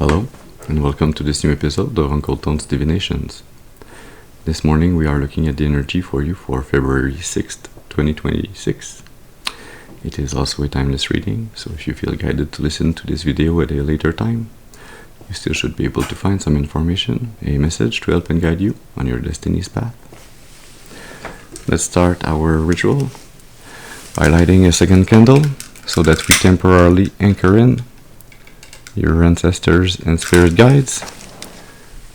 Hello, and welcome to this new episode of Uncle Tone's Divinations. This morning we are looking at the energy for you for February 6th, 2026. It is also a timeless reading, so if you feel guided to listen to this video at a later time, you still should be able to find some information, a message to help and guide you on your destiny's path. Let's start our ritual by lighting a second candle so that we temporarily anchor in your ancestors and spirit guides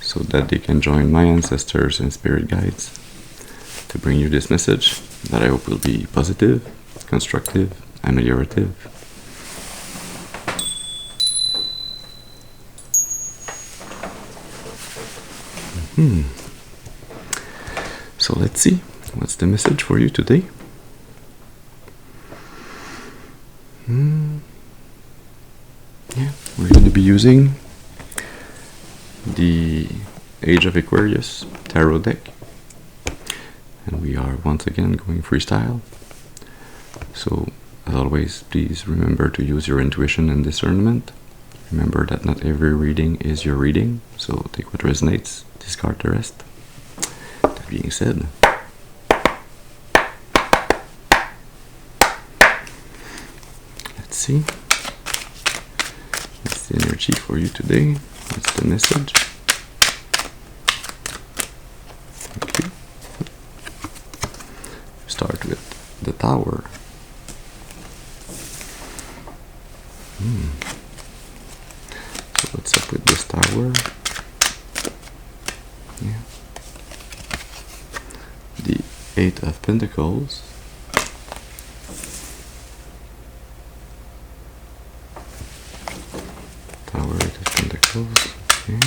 so that they can join my ancestors and spirit guides to bring you this message that I hope will be positive, constructive, ameliorative. So let's see, what's the message for you today? Yeah, we're going to be using the Age of Aquarius tarot deck, and we are once again going freestyle. So, as always, please remember to use your intuition and discernment. Remember that not every reading is your reading, so take what resonates, discard the rest. That being said, let's see. What's the energy for you today? What's the message? Okay. Start with the Tower. So what's up with this Tower? Yeah. The Eight of Pentacles. Tower, Eight of Pentacles. Okay.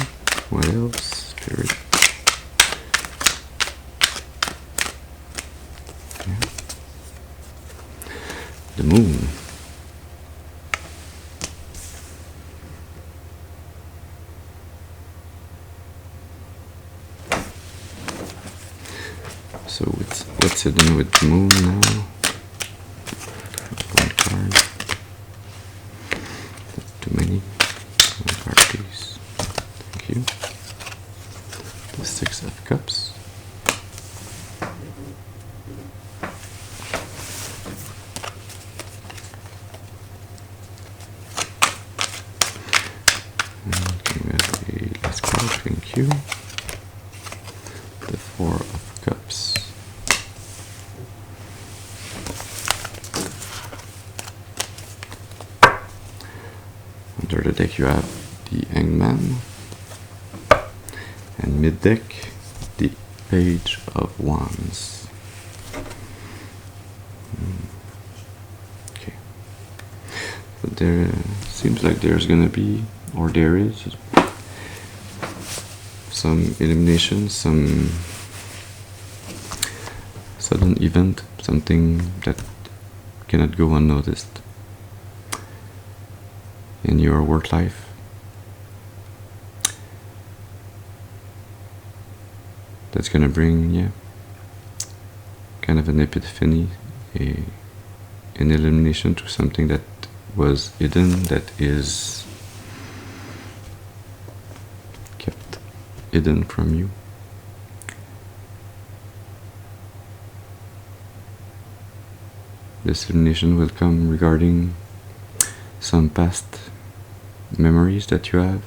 What else? Spirit. Yeah. The Moon. So what's hidden with the Moon now? One card. That's too many. One card, please. Thank you. The Six of Cups. And can we have a last card? Thank you. The Four of Cups. Under the deck you have the Hangman, and mid-deck the Page of Wands. Okay. So there seems like there's gonna be, or there is, some elimination, some sudden event, something that cannot go unnoticed in your work life. That's gonna bring, kind of an epiphany, an elimination to something that was hidden, that is kept hidden from you. This elimination will come regarding some past memories that you have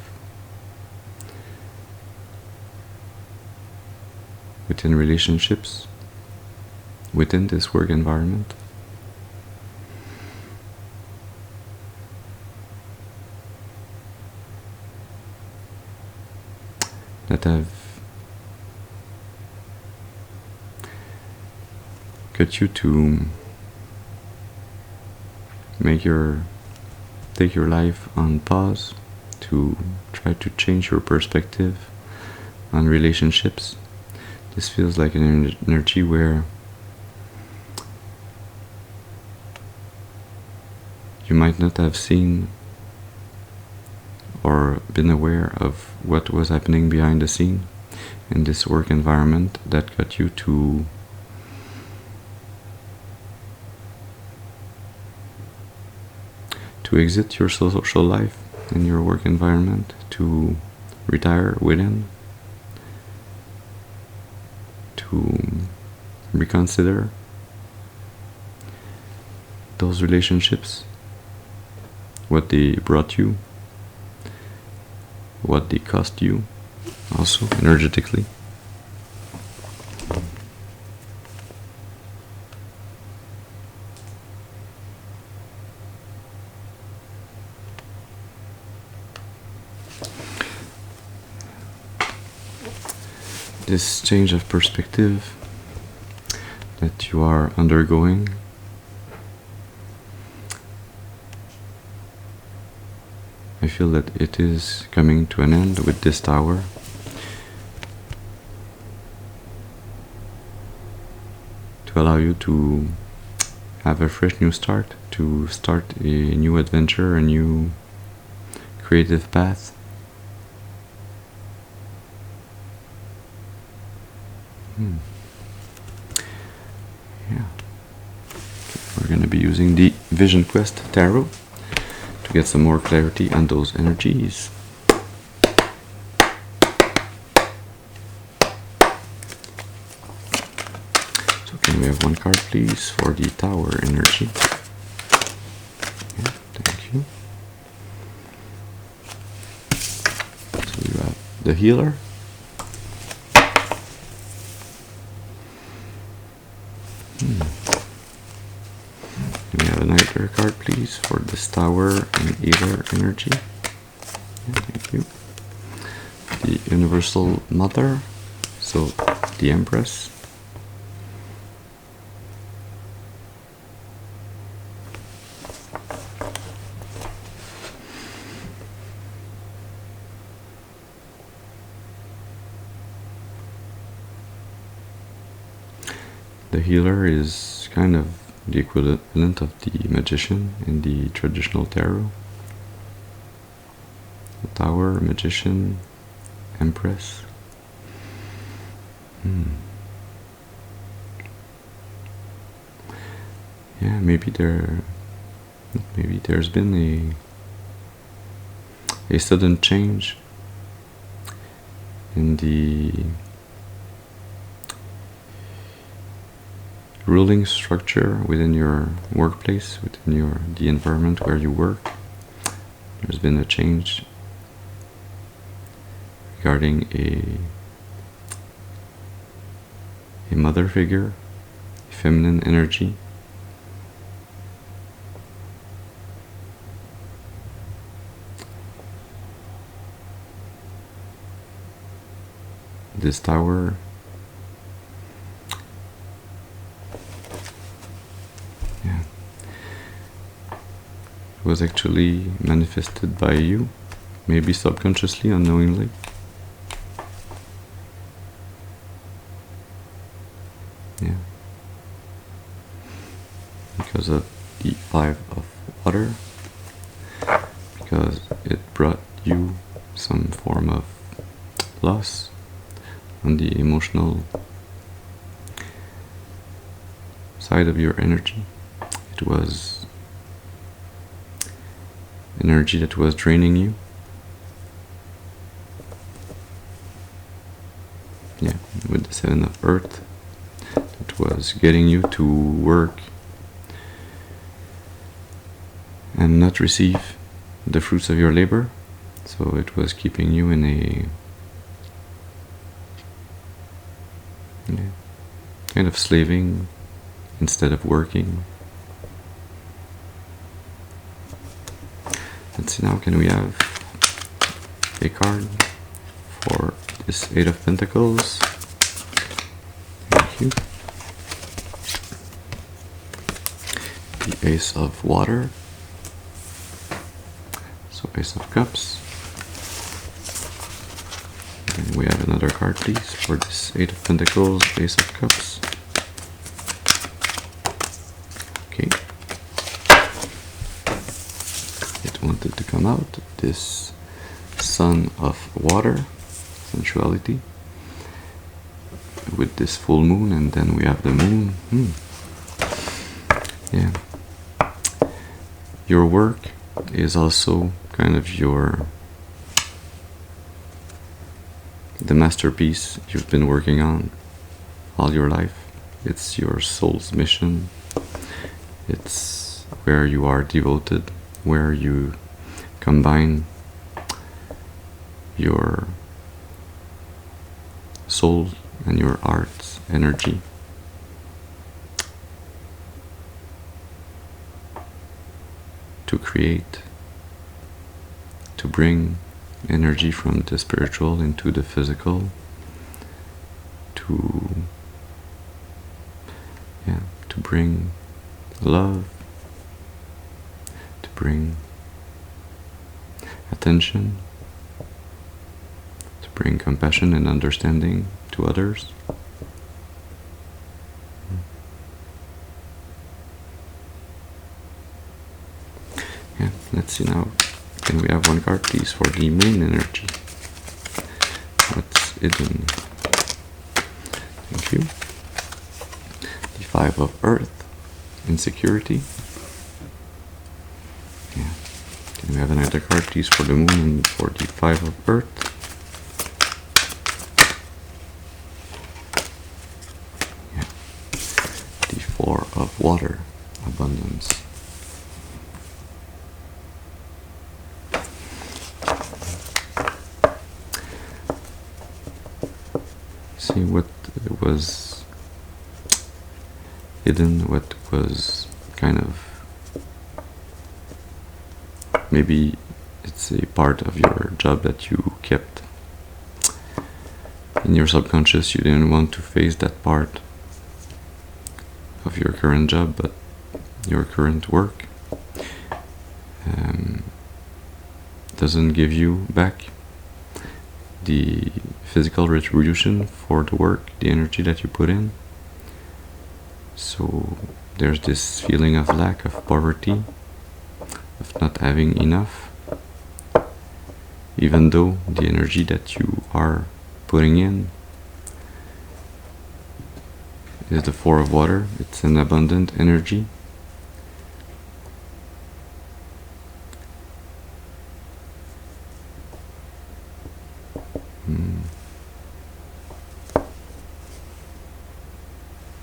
within relationships, within this work environment. That have got you to take your life on pause, to try to change your perspective on relationships. This feels like an energy where you might not have seen or been aware of what was happening behind the scene in this work environment that got you to exit your social life in your work environment to retire within, to reconsider those relationships, what they brought you, what they cost you, also energetically. This change of perspective that you are undergoing I feel that it is coming to an end with this tower. To allow you to have a fresh new start, to start a new adventure, a new creative path. Yeah. We're going to be using the Vision Quest Tarot to get some more clarity on those energies. So can we have one card please for the Tower energy? Yeah, thank you. So you have the Healer. Can we have another card please for this Tower and Healer energy? Yeah, thank you. The Universal Mother, so the Empress. The Healer is kind of the equivalent of the Magician in the traditional tarot. The Tower, Magician, Empress. Yeah, maybe there's been a sudden change in the ruling structure within your workplace, within the environment where you work. There's been a change regarding a mother figure, a feminine energy. This Tower was actually manifested by you, maybe subconsciously, unknowingly. Yeah. Because of the 5 of Water, because it brought you some form of loss on the emotional side of your energy. It was energy that was draining you. Yeah, with the 7 of Earth, it was getting you to work and not receive the fruits of your labor. So it was keeping you in a kind of slaving instead of working. Let's see now, can we have a card for this 8 of Pentacles? Thank you. The Ace of Water. So Ace of Cups. And we have another card please for this 8 of Pentacles, Ace of Cups. Okay. It wanted to come out, this Sun of Water, sensuality, with this full moon, and then we have the moon. Yeah. Your work is also kind of the masterpiece you've been working on all your life. It's your soul's mission. It's where you are devoted, where you combine your soul and your art's energy to create, to bring energy from the spiritual into the physical, to bring love, to bring attention, to bring compassion and understanding to others. Yeah, let's see now. Can we have one card, please, for the main energy? What's hidden? Thank you. The Five of Earth, insecurity. Yeah. Can we have another card, please, for the Moon and for the Five of Earth? Yeah. The Four of Water, abundance. See what was hidden, what was kind of, maybe it's a part of your job that you kept in your subconscious. You didn't want to face that part of your current job, but your current work doesn't give you back the physical retribution for the work, the energy that you put in. So there's this feeling of lack, of poverty, of not having enough, even though the energy that you are putting in is the Four of Water. It's an abundant energy.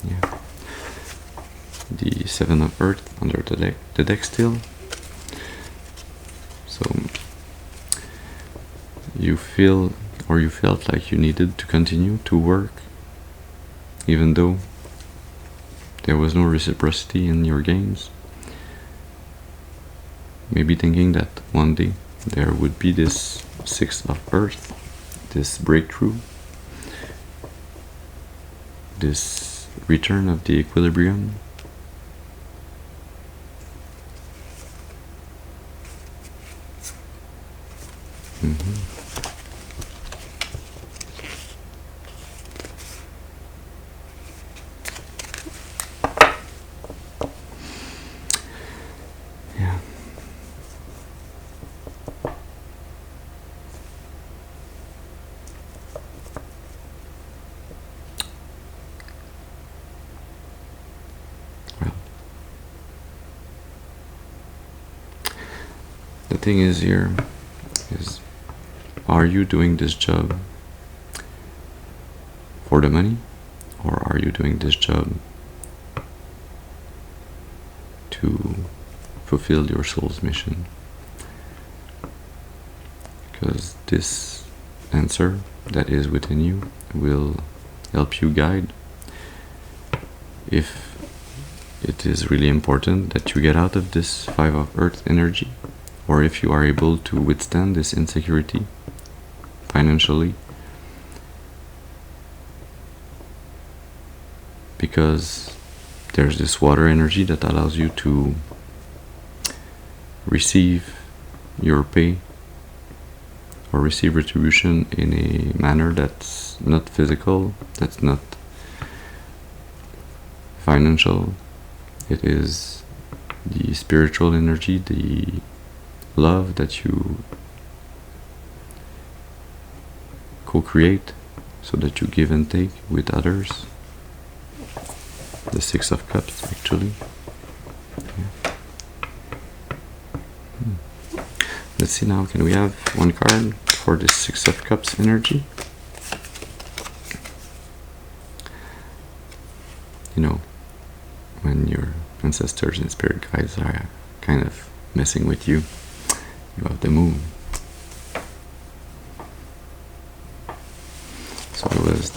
Yeah. The Seven of Earth under the deck still. So you feel, or you felt like you needed to continue to work, even though there was no reciprocity in your games. Maybe thinking that one day there would be this Six of Earth, this breakthrough, this return of the equilibrium. Yeah. Well, the thing is here is, are you doing this job for the money, or are you doing this job to fulfill your soul's mission? Because this answer that is within you will help you guide if it is really important that you get out of this Five of Earth energy, or if you are able to withstand this insecurity financially, because there's this water energy that allows you to receive your pay or receive retribution in a manner that's not physical, that's not financial. It is the spiritual energy, the love that you co-create, so that you give and take with others. The Six of Cups, actually. Yeah. Let's see now, can we have one card for this Six of Cups energy? You know, when your ancestors and spirit guides are kind of messing with you, you have the Moon. So I was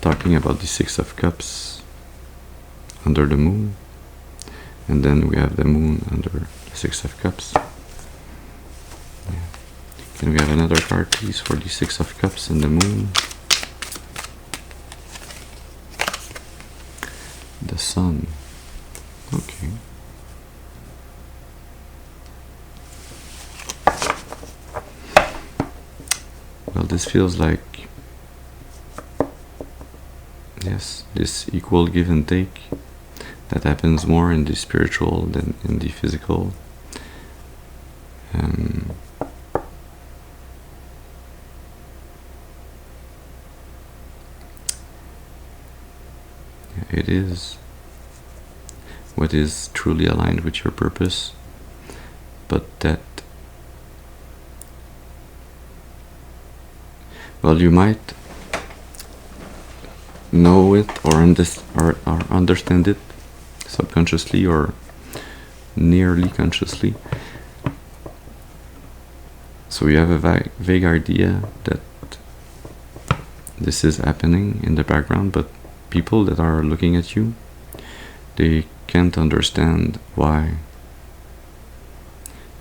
talking about the Six of Cups under the Moon, and then we have the Moon under the Six of Cups. Yeah. Can we have another card, please, for the Six of Cups and the Moon? The Sun. Okay. Well, this feels like, yes, this equal give and take that happens more in the spiritual than in the physical. It is what is truly aligned with your purpose, but that, well, you might know it or understand it subconsciously or nearly consciously. So you have a vague idea that this is happening in the background, but people that are looking at you, they can't understand why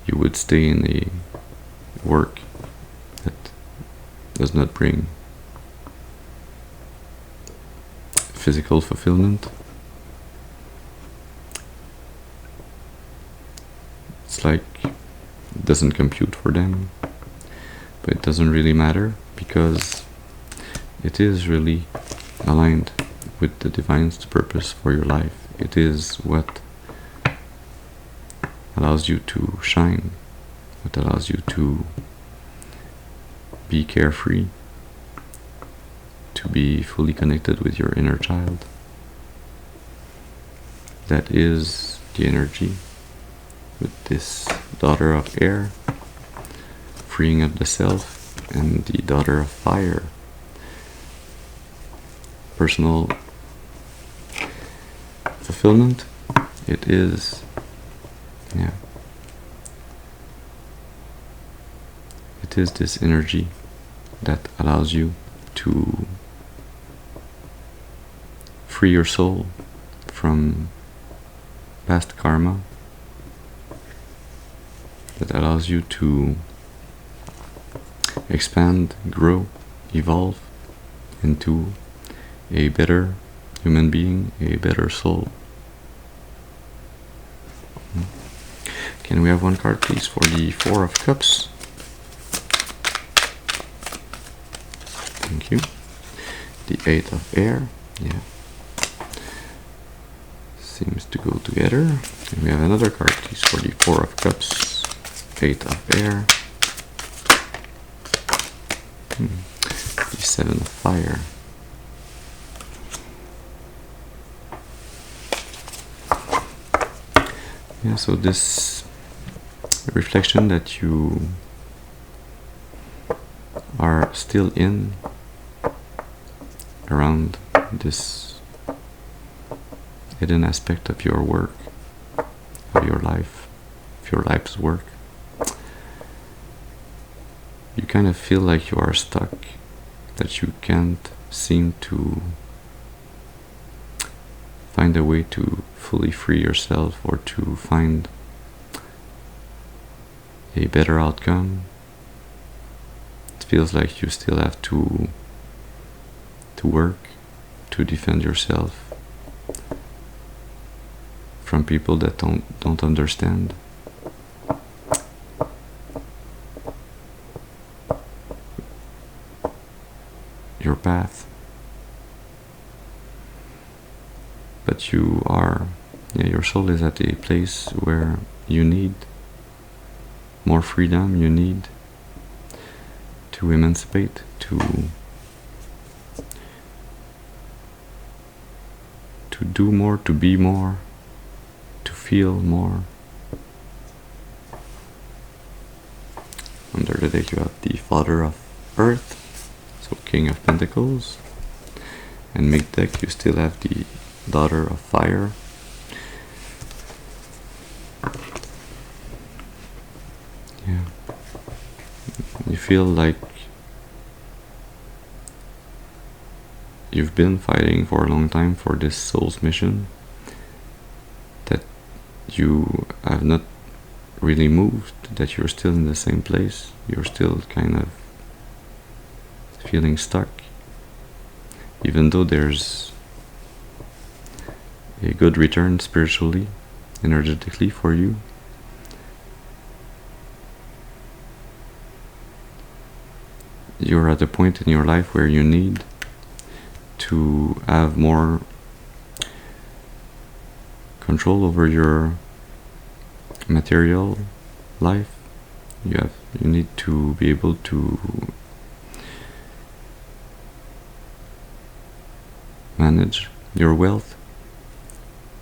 you would stay in a work that does not bring physical fulfillment. It's like it doesn't compute for them, but it doesn't really matter because it is really aligned with the divine's purpose for your life. It is what allows you to shine, what allows you to be carefree, to be fully connected with your inner child. That is the energy with this daughter of air, freeing up the self, and the daughter of fire, personal fulfillment. It is, yeah, it is this energy that allows you to free your soul from past karma, that allows you to expand, grow, evolve into a better human being, a better soul. Can we have one card, please, for the Four of Cups? Thank you. The Eight of Air. Yeah. Seems to go together. And we have another card, please, for the Four of Cups. Eight of Air. The Seven of Fire. Yeah, so this reflection that you are still in around this hidden aspect of your work, of your life, of your life's work, you kind of feel like you are stuck, that you can't seem to find a way to fully free yourself or to find a better outcome. It feels like you still have to work to defend yourself from people that don't understand. Your path. But you are, your soul is at a place where you need more freedom, you need to emancipate, to do more, to be more, to feel more. Under the deck you have the Father of Earth, so King of Pentacles. And mid-deck you still have the Daughter of Fire. Yeah. You feel like you've been fighting for a long time for this soul's mission, that you have not really moved, that you're still in the same place, you're still kind of feeling stuck, even though there's a good return spiritually, energetically for you. You're at a point in your life where you need to have more control over your material life. You need to be able to manage your wealth,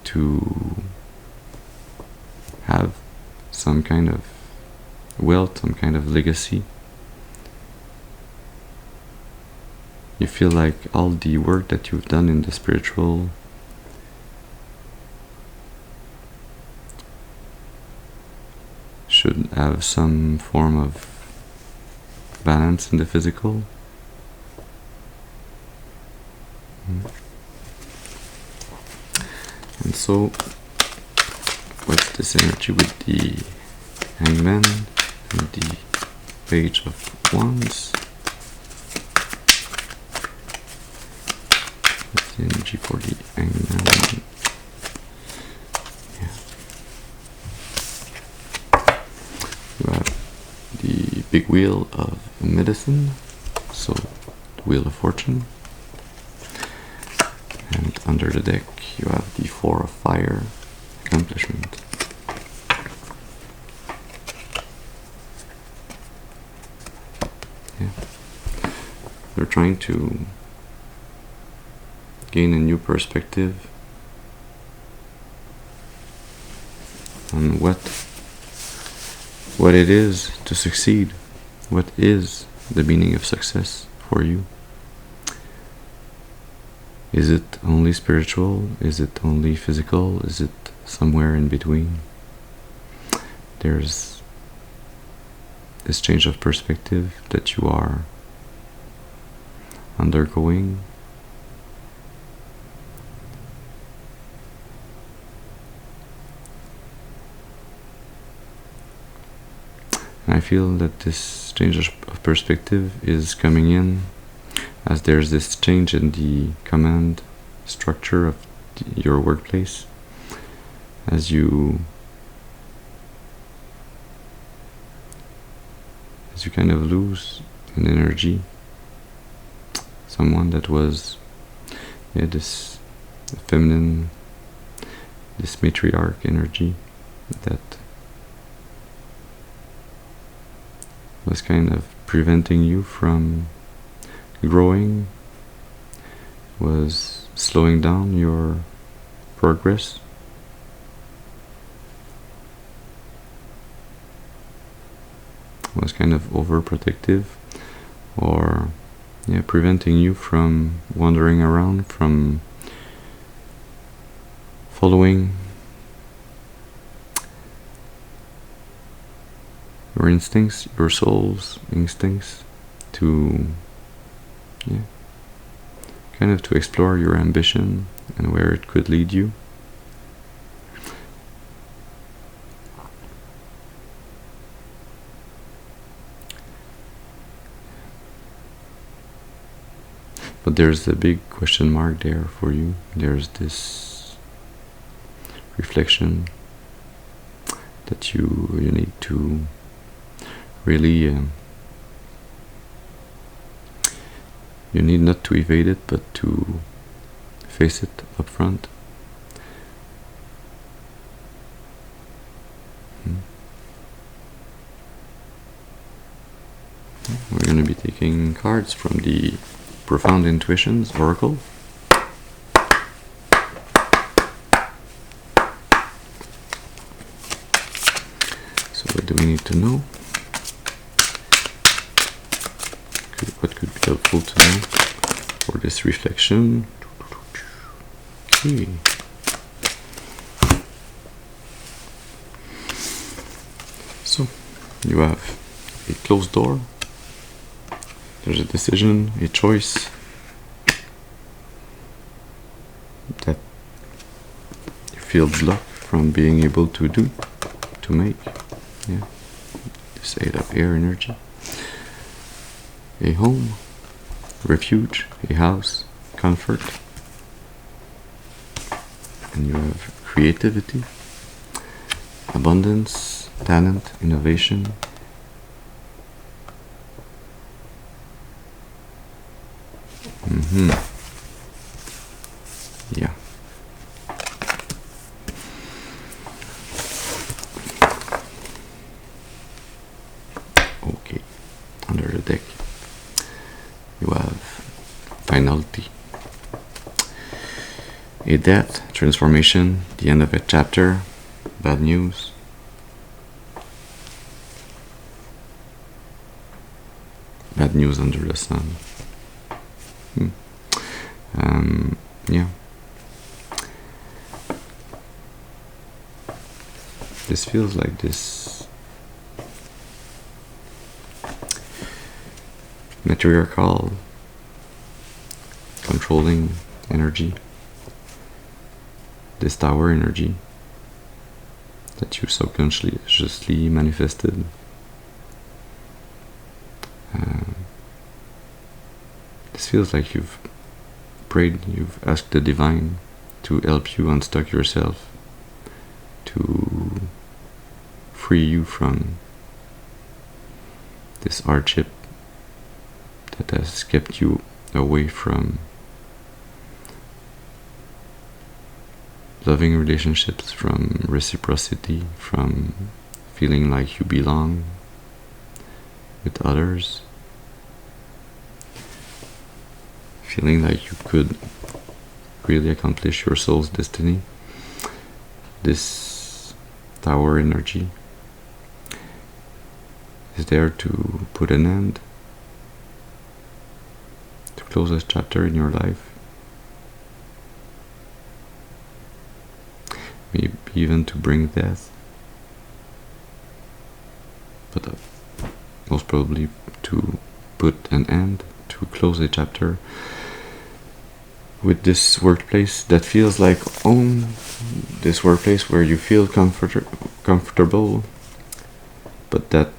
to have some kind of wealth, some kind of legacy. You feel like all the work that you've done in the spiritual should have some form of balance in the physical. And so, what's this energy with the Hangman and the Page of Wands? What's the energy for the Hangman? Yeah. You have the big wheel of medicine, so the Wheel of Fortune. And under the deck you have the Four of Fire, accomplishment. Yeah. They're trying to gain a new perspective on what it is to succeed, what is the meaning of success for you. Is it only spiritual? Is it only physical? Is it somewhere in between? There's this change of perspective that you are undergoing. And I feel that this change of perspective is coming in as there's this change in the command structure of your workplace, as you kind of lose an energy, someone that was this feminine, this matriarch energy that was kind of preventing you from growing, was slowing down your progress. Was kind of overprotective, or preventing you from wandering around, from following your instincts, your soul's instincts, to kind of to explore your ambition and where it could lead you. But there's a big question mark there for you. There's this reflection that you need to really you need not to evade it, but to face it up front. We're going to be taking cards from the Profound Intuitions Oracle. So what do we need to know? helpful to know for this reflection. Okay. So, you have a closed door, there's a decision, a choice that you feel blocked from being able to make. Yeah. This 8 of air energy. A home, refuge, a house, comfort. And you have creativity, abundance, talent, innovation. Yeah. Okay. Under the deck, you have finality, a death, transformation, the end of a chapter, bad news. Bad news under the sun. Yeah. This feels like this matriarchal, controlling energy, this tower energy that you subconsciously manifested. This feels like you've prayed, you've asked the divine to help you unstuck yourself, to free you from this hardship that has kept you away from loving relationships, from reciprocity, from feeling like you belong with others, feeling like you could really accomplish your soul's destiny. This tower energy is there to put an end, to close a chapter in your life, maybe even to bring death, but most probably to put an end, to close a chapter with this workplace that feels like home, this workplace where you feel comfortable, but that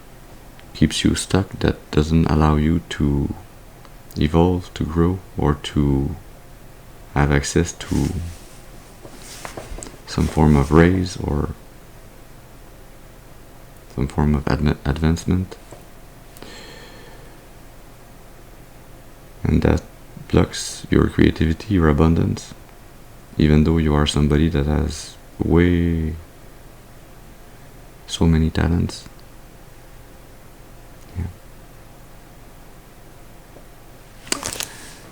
keeps you stuck, that doesn't allow you to evolve, to grow, or to have access to some form of raise or some form of advancement. And that blocks your creativity, your abundance, even though you are somebody that has so many talents. Yeah.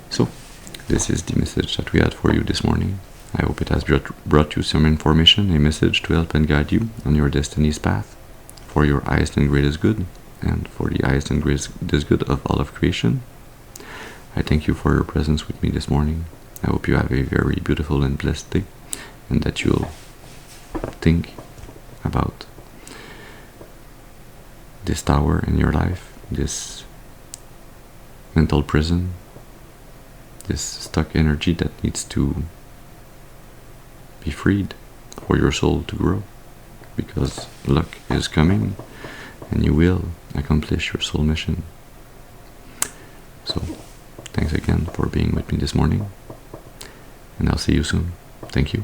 So, this is the message that we had for you this morning. I hope it has brought you some information, a message to help and guide you on your destiny's path for your highest and greatest good, and for the highest and greatest good of all of creation. I thank you for your presence with me this morning. I hope you have a very beautiful and blessed day, and that you'll think about this tower in your life, this mental prison, this stuck energy that needs to be freed for your soul to grow, because luck is coming and you will accomplish your soul mission. So, thanks again for being with me this morning, and I'll see you soon. Thank you.